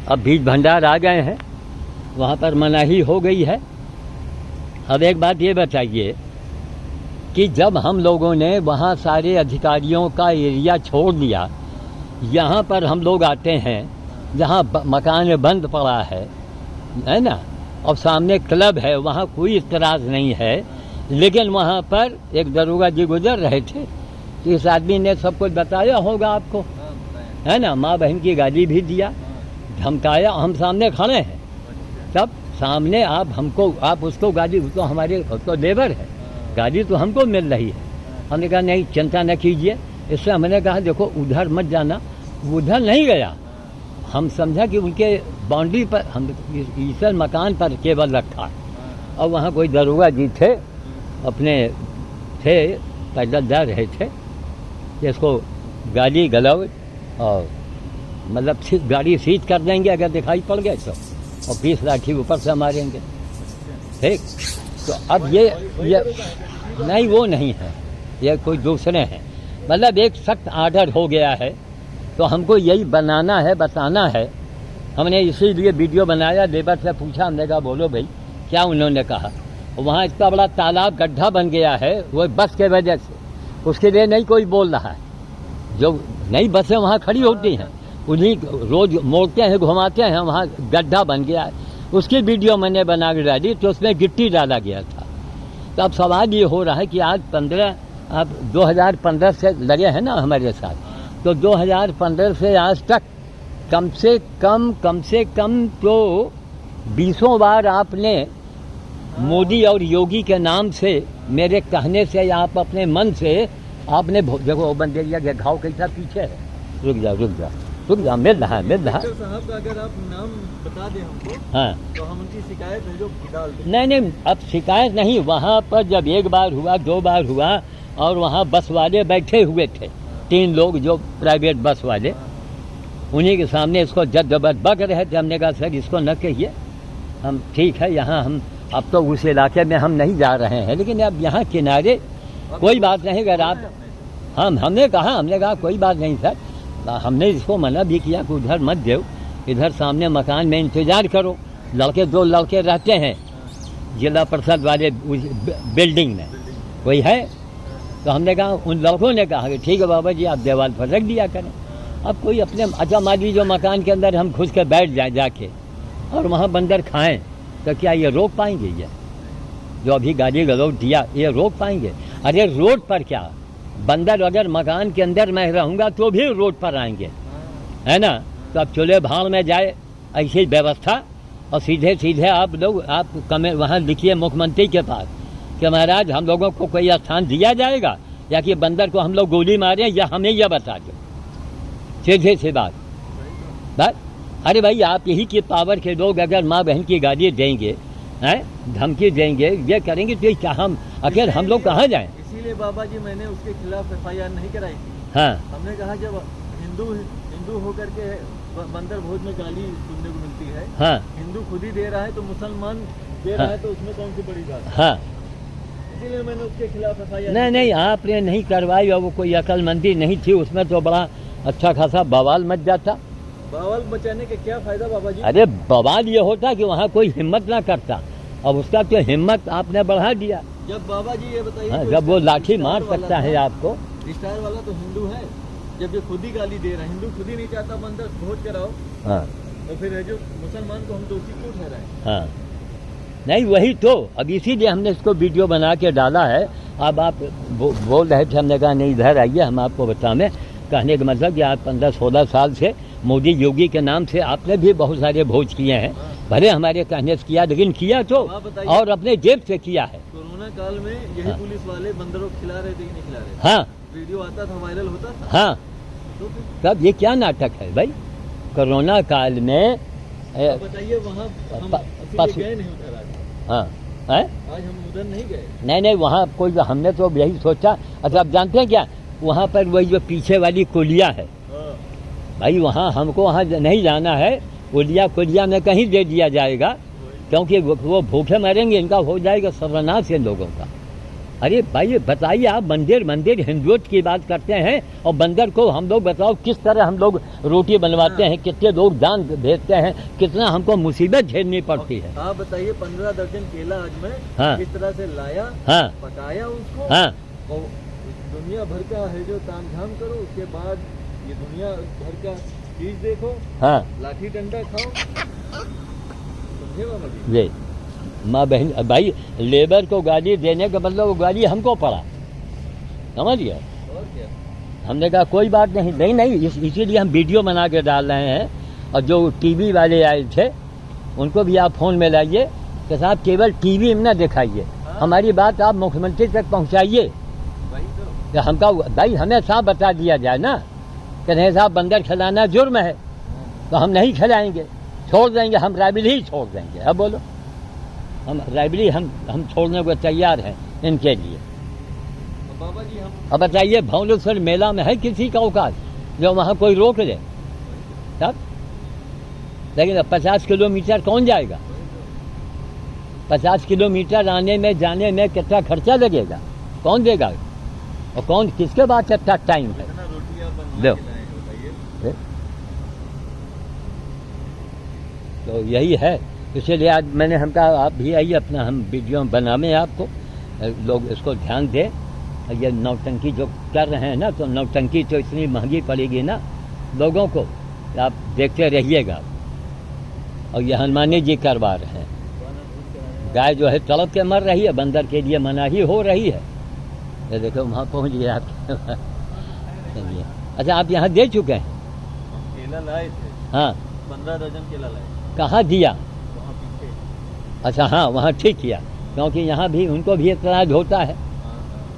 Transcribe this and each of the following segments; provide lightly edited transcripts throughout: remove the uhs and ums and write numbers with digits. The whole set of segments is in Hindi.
अब बीज भंडार आ गए हैं, वहाँ पर मनाही हो गई है। अब एक बात ये बताइए कि जब हम लोगों ने वहाँ सारे अधिकारियों का एरिया छोड़ दिया, यहाँ पर हम लोग आते हैं जहाँ मकान बंद पड़ा है ना, और सामने क्लब है, वहाँ कोई इतराज़ नहीं है, लेकिन वहाँ पर एक दरोगा जी गुजर रहे थे, तो इस आदमी ने सब कुछ बताया होगा आपको, है ना, माँ बहन की गाली भी दिया, धमकाया, हम सामने खड़े हैं, तब सामने आप उसको गाली, तो हमारे तो लेबर है, गाली तो हमको मिल रही है। हमने कहा नहीं, चिंता न कीजिए। इससे हमने कहा देखो उधर मत जाना, उधर नहीं गया, हम समझा कि उनके बाउंड्री पर, हम ईसर मकान पर केवल रखा, और वहाँ कोई दरोगा जी थे, अपने थे, पैदल जा रहे थे, इसको गाली गलौज और मतलब गाड़ी सीज कर देंगे अगर दिखाई पड़ गए तो, और 20 लाठी ऊपर से मारेंगे, ठीक। तो अब ये नहीं, वो नहीं है, ये कोई दूसरे हैं, मतलब एक सख्त आर्डर हो गया है, तो हमको यही बनाना है, बताना है। हमने इसीलिए वीडियो बनाया, लेबर से पूछा, हमने कहा बोलो भाई क्या उन्होंने कहा। वहाँ इतना बड़ा तालाब गड्ढा बन गया है वो बस के वजह से, उसके लिए नहीं कोई बोल रहा है, जो नई बसें वहाँ खड़ी होती हैं उन्हीं रोज मोड़ते हैं, घुमाते हैं, वहाँ गड्ढा बन गया है, उसकी वीडियो मैंने बना के डाली, तो उसमें गिट्टी डाला गया था। तो अब सवाल ये हो रहा है कि आज 2015 से लगे हैं ना हमारे साथ, तो 2015 से आज तक कम से कम तो 20 बार आपने मोदी और योगी के नाम से, मेरे कहने से या आप अपने मन से आपने, देखो बंदेरिया के घाव कैसा पीछे है, रुक जा, मिल रहा है। साहब का अगर आप नाम बता दें हमको, हाँ, तो हम उनकी शिकायत है जो डाल दें। नहीं, अब शिकायत नहीं, वहाँ पर जब 1 बार हुआ, 2 बार हुआ, और वहाँ बस वाले बैठे हुए थे, 3 लोग जो प्राइवेट बस वाले, उन्हीं के सामने इसको जबरदस्त बक रहे थे। हमने कहा सर इसको न कहिए, हम ठीक है यहाँ, हम अब तो उस इलाके में हम नहीं जा रहे हैं, लेकिन अब यहाँ किनारे कोई बात नहीं, अगर आप हमने कहा कोई बात नहीं सर, हमने इसको मना भी किया कि उधर मत दो, इधर सामने मकान में इंतजार करो। 2 लड़के रहते हैं जिला परिषद वाले बिल्डिंग में, कोई है, तो हमने कहा, उन लड़कों ने कहा कि ठीक है बाबा जी आप दीवार पर रख दिया करें। अब कोई अपने, अच्छा मान लीजिए जो मकान के अंदर हम घुस के बैठ जाए जाके, और वहाँ बंदर खाएं, तो क्या ये रोक पाएंगे? ये जो अभी गाली गलौज दिया, ये रोक पाएंगे? अरे रोड पर क्या, बंदर अगर मकान के अंदर मैं रहूँगा तो भी रोड पर आएंगे, है ना। तो अब चूल्हे भाड़ में जाए, ऐसी व्यवस्था, और सीधे आप लोग वहाँ लिखिए मुख्यमंत्री के पास कि महाराज हम लोगों को कोई स्थान दिया जाएगा, या कि बंदर को हम लोग गोली मारें, या हमें यह बता दो, सीधे सी बात। अरे भाई आप यही की पावर के लोग अगर माँ बहन की गाली देंगे, हैं, धमकी देंगे, ये करेंगे, तो क्या हम आखिर हम लोग कहाँ जाएं? इसीलिए बाबा जी मैंने उसके खिलाफ FIR नहीं कराई थी। हाँ, हमने कहा जब हिंदू होकर के बंदर भोज में गाली सुनने को मिलती है, हाँ, हिंदू खुद ही दे रहा है तो मुसलमान दे रहा है, तो उसमें कौन सी बड़ी बात है? हाँ, इसीलिए मैंने उसके खिलाफ FIR नहीं आपने नहीं करवाई, और वो कोई अक्लमंदी नहीं थी उसमें, तो बड़ा अच्छा खासा बवाल मच जाता। बवाल मचाने के क्या फायदा बाबा जी? अरे बवाल ये होता कि वहाँ कोई हिम्मत ना करता, अब उसका तो हिम्मत आपने बढ़ा दिया। जब बाबा जी ये बताइए, हाँ, जब वो लाठी मार सकता है आपको, स्टार वाला तो हिंदू है, जब ये खुद ही गाली दे रहा है, हिंदू खुद ही नहीं चाहता बंदर भोज कराओ, हाँ, तो फिर है जो मुसलमान को हम दोषी क्यों ठहराएं? हाँ, नहीं वही तो, अब इसीलिए हमने इसको वीडियो बना के डाला है। अब आप बोल रहे थे, हमने कहा नहीं इधर आइए हम आपको बताएं। कहने का मतलब कि आप 15-16 साल से मोदी योगी के नाम से आपने भी बहुत सारे भोज किए हैं, भले हमारे कहने से किया, लेकिन किया तो और अपने जेब से किया है। कोरोना काल में यही पुलिस वाले बंदरों को खिला रहे थे कि नहीं खिला रहे? हाँ, वीडियो आता था, वायरल होता था। हाँ, तो तब ये क्या नाटक है भाई? कोरोना काल में बताइए, वहाँ गए नहीं उधर आज? हाँ, आज हम उधर नहीं गए। नहीं वहाँ कोई, हमने तो यही सोचा। अच्छा आप जानते हैं क्या, वहाँ पर वही जो पीछे वाली कुलिया है भाई, वहाँ हमको वहाँ नहीं जाना है, कुलिया में कहीं दे दिया जाएगा, क्योंकि वो भूखे मरेंगे, इनका हो जाएगा सर्वनाश इन लोगों का। अरे भाई बताइए आप, मंदिर मंदिर हिंदुत्व की बात करते हैं और बंदर को हम लोग बताओ किस तरह हम लोग रोटी बनवाते हैं, कितने लोग दान भेजते हैं, कितना हमको मुसीबत झेलनी पड़ती है। आप बताइए 15 दर्जन केला आज मैं किस तरह से लाया, पकाया उसको, और दुनिया भर का है जो तामझाम करो, उसके बाद ये दुनिया भर का चीज देखो, लाठी डंडा खाओ, समझे बाबा? माँ बहन भाई, लेबर को गाली देने का मतलब वो गाली हमको पड़ा, समझ गया? और क्या? हमने कहा कोई बात नहीं, नहीं इसीलिए हम वीडियो बना के डाल रहे हैं। और जो टीवी वाले आए थे उनको भी आप फोन में लाइए कि साहब केवल टीवी में ना दिखाइए, हमारी बात आप मुख्यमंत्री तक पहुंचाइए। तो हमका भाई हमें साफ बता दिया जाए ना कि नहीं साहब बंदर खिलाना जुर्म है, तो हम नहीं खिलाएंगे, छोड़ देंगे, हम रायबरेली ही छोड़ देंगे। अब बोलो, हम रायबरेली हम छोड़ने को तैयार हैं इनके लिए। बाबा जी हम अब बताइए भवनेश्वर मेला में है किसी का औकात जो वहाँ कोई रोक ले? तब लेकिन 50 किलोमीटर कौन जाएगा? 50 किलोमीटर आने में जाने में कितना खर्चा लगेगा, कौन देगा? और कौन किसके पास इतना टाइम है? लो, तो यही है, इसलिए आज मैंने हम कहा आप भी आइए, अपना हम वीडियो बनावे आपको, लोग इसको ध्यान दें। ये नौटंकी जो कर रहे हैं ना, तो नौटंकी तो इतनी महंगी पड़ेगी ना लोगों को, आप देखते रहिएगा। और ये हनुमानी जी करवा रहे हैं, गाय जो है तड़प के मर रही है, बंदर के लिए मनाही हो रही है। ये देखो वहाँ पहुँच गया आपके। चलिए, अच्छा आप यहाँ दे चुके हैं? केला लाए थे, 15 दर्जन केला लाए। कहाँ दिया? वहाँ पीछे। अच्छा हाँ, वहाँ ठीक किया, क्योंकि यहाँ भी उनको भी इतराज होता है,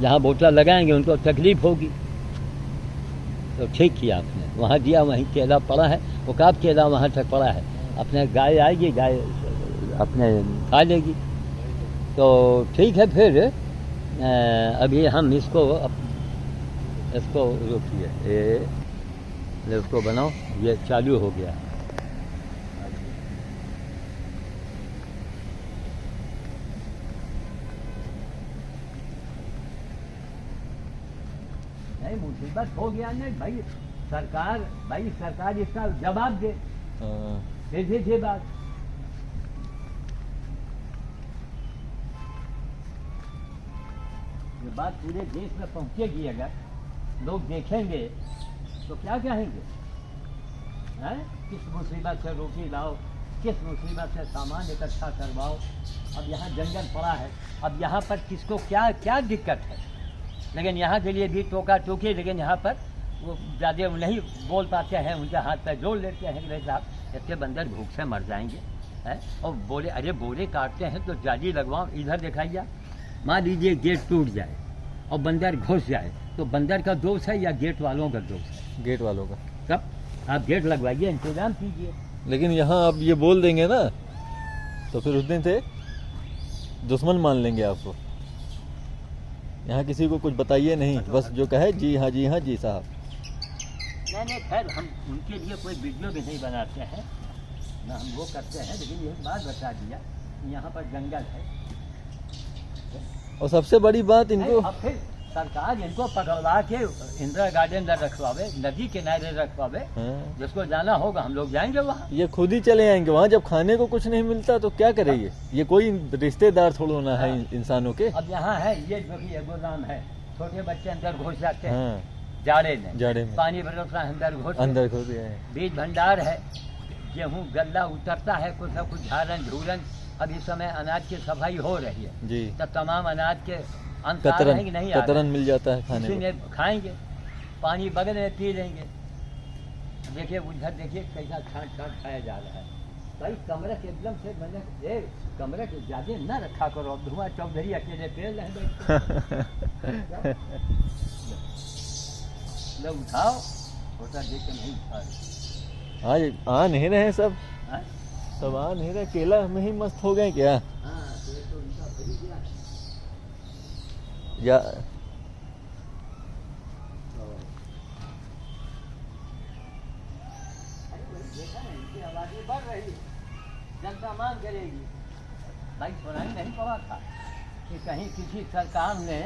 जहाँ बोतल लगाएंगे उनको तकलीफ होगी, तो ठीक किया आपने, वहाँ दिया, वहीं केला पड़ा है, वो कब केला वहाँ तक पड़ा है, अपने गाय आएगी, गाय अपने खा लेगी। तो ठीक है, फिर अभी हम इसको रोकिए, इसको बनाओ, ये चालू हो गया। नहीं मुसीबत हो गया नहीं भाई, सरकार इसका जवाब दे, सीधी बात। ये बात पूरे देश में पहुंचेगी, अगर लोग देखेंगे तो क्या कहेंगे? हैं? किस मुसीबत से रोटी लाओ, किस मुसीबत से सामान इकट्ठा करवाओ। अब यहाँ जंगल पड़ा है, अब यहाँ पर किसको क्या क्या दिक्कत है, लेकिन यहाँ के लिए भी टोका टोकी, लेकिन यहाँ पर वो ज़्यादा नहीं बोल पाते हैं, उनके हाथ पर जोड़ लेते हैं कि साहब इतने बंदर भूख से मर जाएंगे, हैं? और बोले अरे बोले काटते हैं तो जाली लगवाओ, इधर दिखाइए। मान लीजिए गेट टूट जाए और बंदर घुस जाए, तो बंदर का दोष है या गेट वालों का दोष है? गेट वालों का। कब आप गेट लगवाइए, इंतजाम कीजिए। लेकिन यहाँ आप ये बोल देंगे ना, तो फिर उस दिन से दुश्मन मान लेंगे आपको। यहाँ किसी को कुछ बताइए नहीं, बस जो कहे जी हाँ जी हाँ जी साहब। नहीं खैर, हम उनके लिए कोई वीडियो भी नहीं बनाते हैं ना, हम वो करते हैं, लेकिन ये बात बता दिया यहाँ पर जंगल है। और सबसे बड़ी बात इनको, अब फिर सरकार इनको पकड़वा के इंदिरा गार्डन रखवावे, नदी किनारे रखवावे, जिसको जाना होगा हम लोग जाएंगे वहाँ। ये खुद ही चले आएंगे वहाँ, जब खाने को कुछ नहीं मिलता तो क्या करेंगे? ये कोई रिश्तेदार थोड़ा होना है इंसानों के। अब यहाँ है ये जो कि गोदाम है, छोटे बच्चे अंदर घुस जाते हैं, जाड़े में पानी भरोसा अंदर घुस, बीज भंडार है, गेहूँ गल्ला उतरता है, कुछ न कुछ झारन झूरन। अब इस समय अनाज की सफाई हो रही है जी, तो तमाम अनाज के कतरन मिल जाता है खाने को, खाएंगे, पानी बगल में पी लेंगे। देखिए उधर देखिए कैसा छाट खाया जा रहा है। भाई कमरा के एकदम से मैंने कमरा के ज्यादा न रखा करो, धुआं चौधरी अकेले पेड़ रहे लोग उठाओ, छोटा देख के नहीं उठा रहे। आज आ नहीं रहे सब आ नहीं रहे, केला में ही मस्त हो गए क्या? या जनता मांग करेगी, भाई सुनाई नहीं पड़ा था, कि कहीं किसी सरकार ने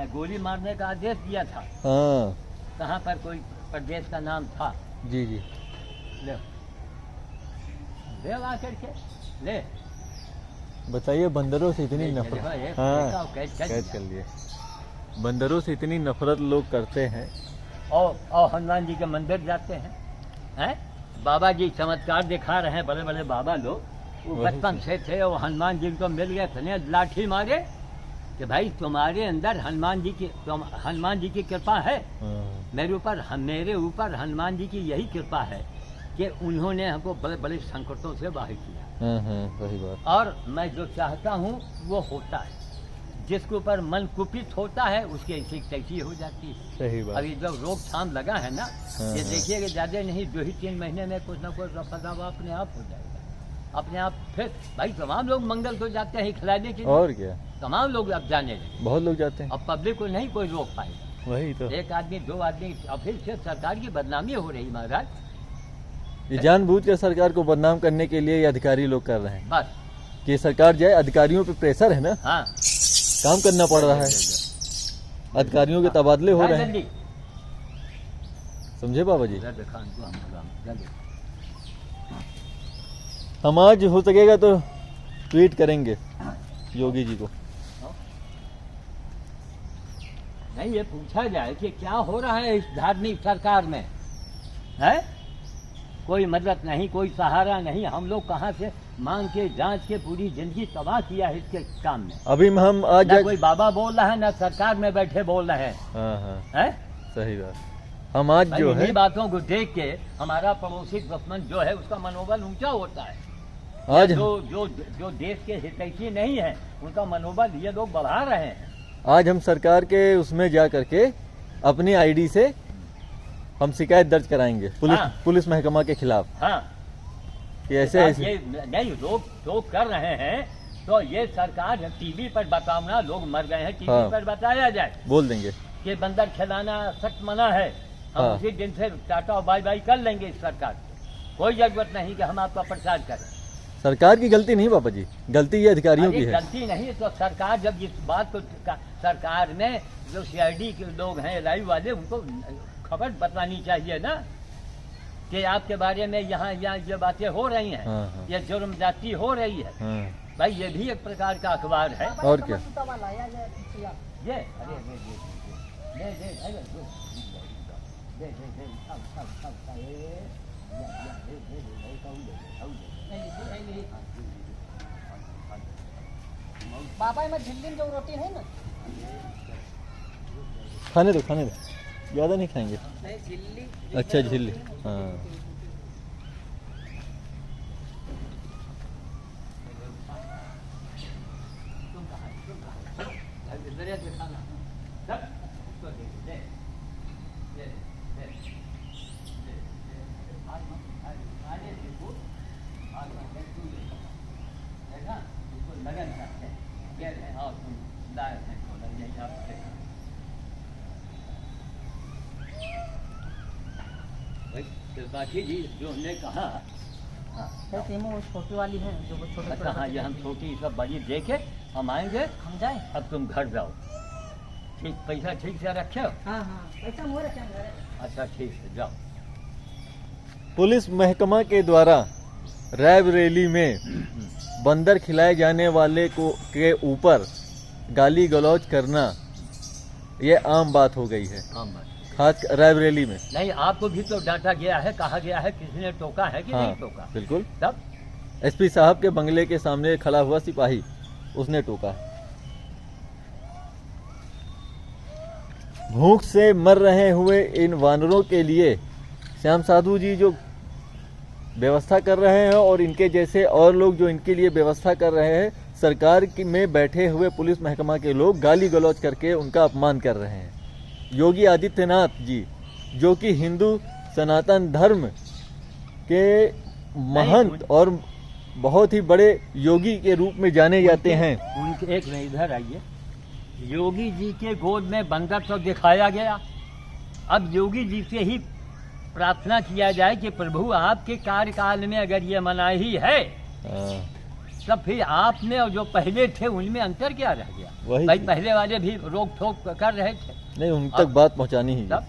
गोली मारने का आदेश दिया था। हाँ कहाँ पर कोई प्रदेश का नाम था। जी जी। ले ले ला करके ले बताइए, बंदरों से इतनी नफरत। हाँ कैद कर लिए। बंदरों से इतनी नफरत लोग करते हैं। और हनुमान जी के मंदिर जाते हैं बाबा जी चमत्कार दिखा रहे हैं, बड़े बड़े बाबा लोग, वो बचपन से थे और हनुमान जी को मिल गए थे, लाठी मारे कि भाई तुम्हारे अंदर हनुमान जी की कृपा है। मेरे ऊपर हनुमान जी की यही कृपा है कि उन्होंने हमको बड़े बड़े संकटों से बाहर किया। सही बात। और मैं जो चाहता हूँ वो होता है, जिसके ऊपर मन कुपित होता है उसकी ऐसी तैसी हो जाती है। सही बात। अभी जब रोकथाम लगा है ना, ये देखिए कि ज्यादा नहीं 2 ही 3 महीने में कुछ ना कुछ रफा दफा अपने आप हो जाएगा, अपने आप। फिर भाई तमाम लोग मंगल को जाते हैं खिलाने के लिए, और क्या तमाम लोग अब जाने लगे, बहुत लोग जाते हैं। अब पब्लिक को नहीं कोई रोक पाएगा। वही तो, 1 आदमी 2 आदमी, और फिर से सरकार की बदनामी हो रही महाराज। ये जानबूझकर सरकार को बदनाम करने के लिए ये अधिकारी लोग कर रहे हैं, बस कि सरकार जाए। अधिकारियों पे प्रेशर है ना, हाँ काम करना पड़ रहा है, अधिकारियों के तबादले हो रहे हैं, समझे बाबा जी। हम आज हो सकेगा तो ट्वीट करेंगे योगी जी को। नहीं, ये पूछा जाए कि क्या हो रहा है इस धार्मिक सरकार में, है कोई मदद नहीं, कोई सहारा नहीं। हम लोग कहाँ से मांग के जांच के पूरी जिंदगी तबाह किया है इसके काम में। अभी हम आज ना कोई बाबा बोल रहा है, ना सरकार में बैठे बोल रहे हैं। है सही बात। हम आज जो है बातों को देख के हमारा पड़ोसी दुश्मन जो है उसका मनोबल ऊंचा होता है। आज जो देश के हितैषी नहीं है उनका मनोबल ये लोग बढ़ा रहे हैं। आज हम सरकार के उसमें जा करके अपनी आईडी से हम शिकायत दर्ज कराएंगे पुलिस महकमा के खिलाफ। हाँ, कि ऐसे ये नहीं लोग कर रहे हैं, तो ये सरकार टीवी पर बताना, लोग मर गए हैं टीवी पर बताया जाए, बोल देंगे कि बंदर खिलाना सख्त मना है। हम उसी दिन से टाटा और बाय बाय कर लेंगे इस सरकार को। कोई जरूरत नहीं कि हम आपका प्रचार करें। सरकार की गलती नहीं बाबा जी, गलती ये अधिकारियों की है। गलती नहीं तो सरकार जब इस बात को, सरकार में जो CID के लोग हैं, लाइव वाले, उनको खबर बतानी चाहिए ना कि आपके बारे में यहाँ ये बातें हो रही हैं, ये जुर्म जाती हो रही है। भाई ये भी एक प्रकार का अखबार है। और क्या ये बाबा में झिल्ली जो रोटी है ना, खाने दो ज्यादा नहीं खाएंगे। झिल्ली। अच्छा झिल्ली, हाँ। बाकी जी जो हमने कहा, वो छोटी वाली है जो वो छोटे। अच्छा हाँ, ये हम छोटी सब बड़ी देखे हम आएंगे, हम जाए। अब तुम घर जाओ, ठीक, पैसा ठीक से रखे हो? हाँ पैसा मोर रखे। अच्छा ठीक है, जाओ। पुलिस महकमा के द्वारा रायबरेली में बंदर खिलाए जाने वाले के ऊपर गाली गलौज करना ये आम बात हो गई है, आम बात। खास रायबरेली में। नहीं, आपको भी तो डांटा गया है, कहा गया है, किसी ने टोका है कि नहीं टोका? बिल्कुल। तब SP साहब के बंगले के सामने खड़ा हुआ सिपाही, उसने टोका। भूख से मर रहे हुए इन वानरों के लिए श्याम साधु जी जो व्यवस्था कर रहे हैं और इनके जैसे और लोग जो इनके लिए व्यवस्था कर रहे हैं, सरकार में बैठे हुए पुलिस महकमा के लोग गाली गलौज करके उनका अपमान कर रहे हैं। योगी आदित्यनाथ जी जो कि हिंदू सनातन धर्म के महंत और बहुत ही बड़े योगी के रूप में जाने जाते हैं, उनके एक में इधर आइए, योगी जी के गोद में बंदर तो दिखाया गया। अब योगी जी से ही प्रार्थना किया जाए कि प्रभु आपके कार्यकाल में अगर ये मनाही है मतलब फिर आप में और जो पहले थे उनमें अंतर क्या रह गया? वही भाई चीज। पहले वाले भी रोक ठोक कर रहे थे। नहीं, उन तक बात पहुंचानी ही है। तब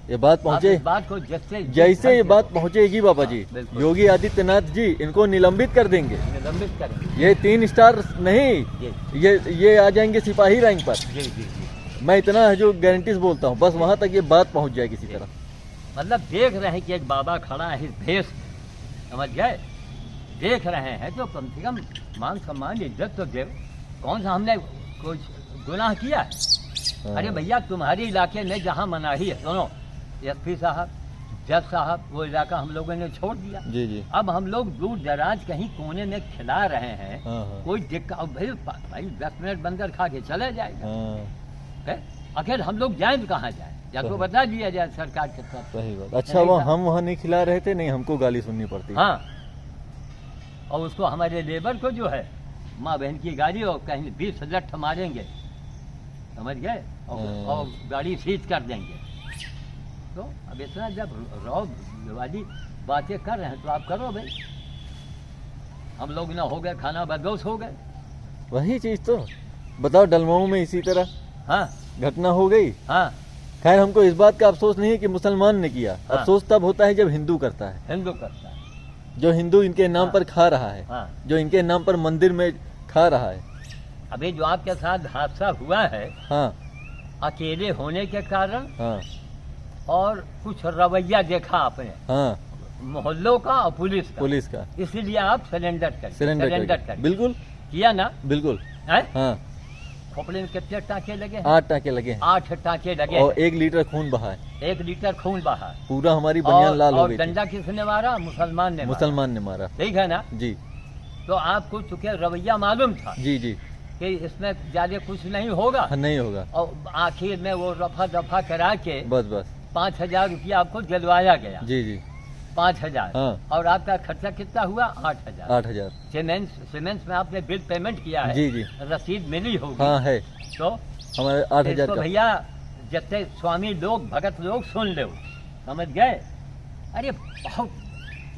ये बात आप पहुंचे, इस बात को जैसे ये बात पहुंचेगी बाबा जी, बिल्कुल। योगी आदित्यनाथ जी इनको निलंबित कर देंगे। निलंबित करेंगे। ये 3 स्टार नहीं, जी ये आ जाएंगे सिपाही रैंक पर। जी जी जी। मैं इतना है जो गारंटी से बोलता हूँ, बस वहां तक ये बात पहुंच जाए किसी तरह। मतलब देख रहे हैं कि एक बाबा खड़ा है इस भेष, समझ गए? देख रहे हैं तो कम से कम मान सम्मान इज्जत तो दे। कौन सा हमने कुछ गुनाह किया है? अरे भैया तुम्हारे इलाके में जहाँ मनाही है, सुनो, एसपी साहब, जज साहब, वो इलाका हम लोगों ने छोड़ दिया। जी जी। अब हम लोग दूर दराज कहीं कोने में खिला रहे हैं, हाँ। कोई दिक्कत, अब भाई 10 मिनट बंदर खा के चले जाएगा। हाँ, है? आखिर हम लोग जाएं तो कहाँ जाएं? या तो बता दिया जाए सरकार के तरफ। सही बात। अच्छा, वो हम वहाँ नहीं खिला रहे थे, नहीं हमको गाली सुननी पड़ती। हाँ, और उसको हमारे लेबर को जो है माँ बहन की गाड़ी और कहीं 20 लठ मारेंगे, समझ गए? और गाड़ी सीज कर देंगे। तो अब इतना जब रौब वाली बातें कर रहे हैं तो आप करो भाई। हम लोग ना हो गए खाना बदोश हो गए। वही चीज तो बताओ, डलमाऊ में इसी तरह हाँ घटना हो गई। हाँ। खैर, हमको इस बात का अफसोस नहीं है कि मुसलमान ने किया, हाँ। अफसोस तब होता है जब हिंदू करता है। हिंदू करता है। जो हिंदू इनके नाम हाँ। पर खा रहा है, हाँ। जो इनके नाम पर मंदिर में खा रहा है। अभी जो आपके साथ हादसा हुआ है, हाँ अकेले होने के कारण हाँ और कुछ रवैया देखा आपने हाँ, मोहल्लों का और पुलिस का, पुलिस का इसीलिए आप सरेंडर सरेंडर कर कर, बिल्कुल किया ना? बिल्कुल। हैं? हाँ, खोपड़े में कितने टाँके लगे हैं? 8 टाँके लगे हैं 8 टाँके लगे और हैं। 1 लीटर खून बहा है। 1 लीटर खून बहा। पूरा हमारी बनियान लाल हो और गई थी। डंडा किसने मारा? मुसलमान ने मारा। मुसलमान ने मारा। ठीक है ना? जी तो आपको चूंकि रवैया मालूम था जी जी। कि इसमें ज्यादा कुछ नहीं होगा, हाँ, नहीं होगा। और आखिर में वो रफा दफा करा के बस बस। 5,000 रुपया आपको दिलवाया गया। जी जी। 5,000। हाँ। और आपका खर्चा कितना हुआ? 8,000। 8,000। सीमेंट्स में आपने बिल पेमेंट किया है। जी जी। रसीद मिली होगी। हाँ है, तो हमारे 8,000 इसको का। भैया जितने स्वामी लोग भगत लोग सुन लो, समझ गए? अरे बहुत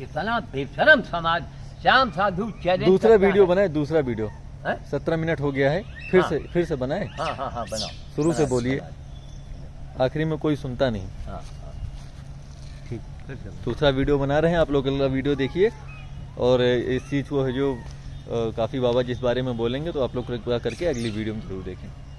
इतना बेशरम समाज, श्याम साधु चैलेंज दूसरा करता वीडियो है। बनाए, दूसरा वीडियो। हैं? 17 मिनट हो गया है, हाँ। फिर से बनाए। हाँ हाँ हाँ, बनाओ। शुरू से बनाओ, बोलिए। बनाओ। आखिरी में कोई सुनता नहीं। हाँ हाँ, ठीक, फिर से बनाओ। दूसरा वीडियो बना रहे हैं, आप लोग अगला वीडियो देखिए। और इस चीज़ को है जो काफ़ी बाबा जिस बारे में बोलेंगे, तो आप लोग कृपया करके अगली वीडियो में जरूर देखें।